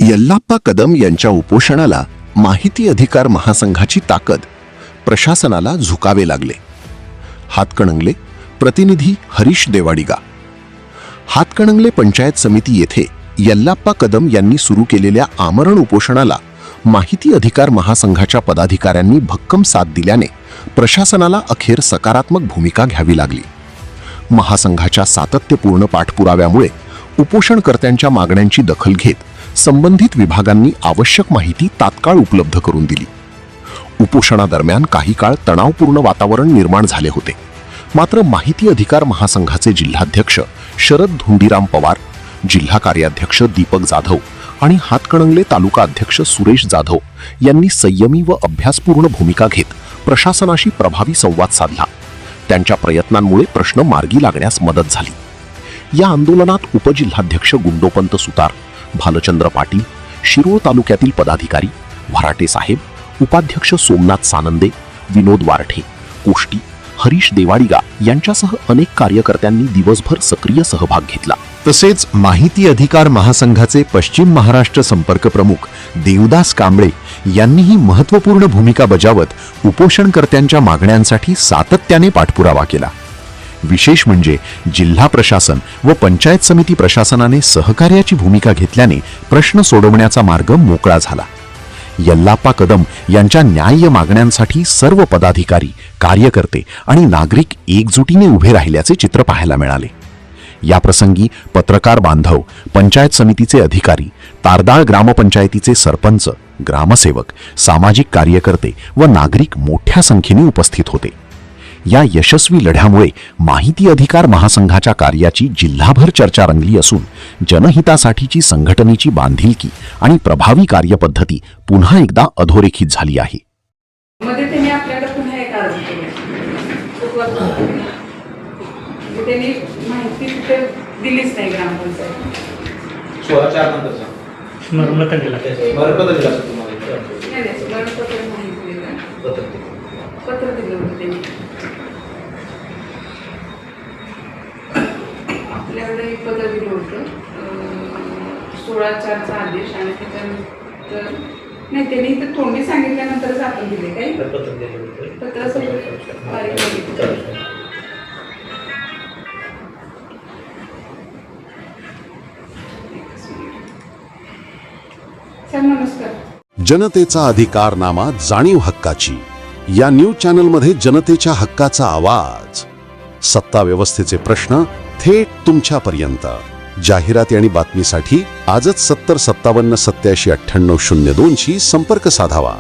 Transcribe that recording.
यल्लाप्पा कदम यांच्या उपोषणाला माहिती अधिकार महासंघाची ताकद, प्रशासनाला झुकावे लागले. हातकणंगले, प्रतिनिधी हरीश देवाडिगा. हातकणंगले पंचायत समिती येथे यल्लाप्पा कदम यांनी सुरू केलेल्या आमरण उपोषणाला माहिती अधिकार महासंघाच्या पदाधिकाऱ्यांनी भक्कम साथ दिल्याने प्रशासनाला अखेर सकारात्मक भूमिका घ्यावी लागली. महासंघाच्या सातत्यपूर्ण पाठपुराव्यामुळे उपोषणकर्त्यांच्या मागण्यांची दखल घेत संबंधित विभागांनी आवश्यक माहिती तात्काळ उपलब्ध करून दिली. उपोषणादरम्यान काही काळ तणावपूर्ण वातावरण निर्माण झाले होते. मात्र माहिती अधिकार महासंघाचे जिल्हाध्यक्ष शरद धुंडीराम पवार, जिल्हा कार्याध्यक्ष दीपक जाधव आणि हातकणंगले तालुका अध्यक्ष सुरेश जाधव यांनी संयमी व अभ्यासपूर्ण भूमिका घेत प्रशासनाशी प्रभावी संवाद साधला. त्यांच्या प्रयत्नांमुळे प्रश्न मार्गी लागण्यास मदत झाली. या आंदोलनात उपजिल्हाध्यक्ष गुंडोपंत सुतार, भालचंद्र पाटील, शिरोळ तालुक्यातील पदाधिकारी, भराटे साहेब, उपाध्यक्ष सोमनाथ सानंदे, विनोद वारठे, कोष्टी, हरीश देवाडिगा यांच्यासह अनेक कार्यकर्त्यांनी दिवसभर सक्रिय सहभाग घेतला. तसेच माहिती अधिकार महासंघाचे पश्चिम महाराष्ट्र संपर्क प्रमुख देवदास कांबळे यांनीही महत्त्वपूर्ण भूमिका बजावत उपोषणकर्त्यांच्या मागण्यांसाठी सातत्याने पाठपुरावा केला. विशेष म्हणजे जिल्हा प्रशासन व पंचायत समिती प्रशासनाने सहकार्याची भूमिका घेतल्याने प्रश्न सोडवण्याचा मार्ग मोकळा झाला. यल्लाप्पा कदम यांच्या न्याय्य मागण्यांसाठी सर्व पदाधिकारी, कार्यकर्ते आणि नागरिक एकजुटीने उभे राहिल्याचे चित्र पाहायला मिळाले. याप्रसंगी पत्रकार बांधव, पंचायत समितीचे अधिकारी, तारदाळ ग्रामपंचायतीचे सरपंच, ग्रामसेवक, सामाजिक कार्यकर्ते व नागरिक मोठ्या संख्येने उपस्थित होते. या यशस्वी लढ्यामुळे माहिती अधिकार महासंघाच्या कार्याची जिल्हाभर चर्चा रंगली असून जनहितासाठीची संघटनेची बांधिलकी आणि प्रभावी कार्यपद्धती पुन्हा एकदा अधोरेखित झाली आहे. मध्ये त्यांनी आपल्याला पुन्हा एक अर्ज केला. त्यांनी माहिती तिथे दिलीच नाही ग्रामपंचायत. 16/4 नंतरचा स्मरणपत्र दिला. स्मरणपत्र दिलं असं तुम्हाला. नाही, स्मरणपत्र माहिती दिलं. पत्र दिलं होतं त्यांनी. आपल्याकडे एक पत्र दिलं होतं 16/4चा आदेश आणि त्याच्यानंतर नाही, त्यांनी इथं तोंडी सांगितल्यानंतरच आपण दिले काही पत्र सगळं बारीक बघितलं. सर नमस्कार. जनतेचा अधिकारनामा, जाणीव हक्काची या न्यूज चॅनलमध्ये जनतेच्या हक्काचा आवाज, सत्ता व्यवस्थेचे प्रश्न थेट तुमच्यापर्यंत. जाहिराती आणि बातमीसाठी आजच 70 57 87 98 02 शी संपर्क साधावा.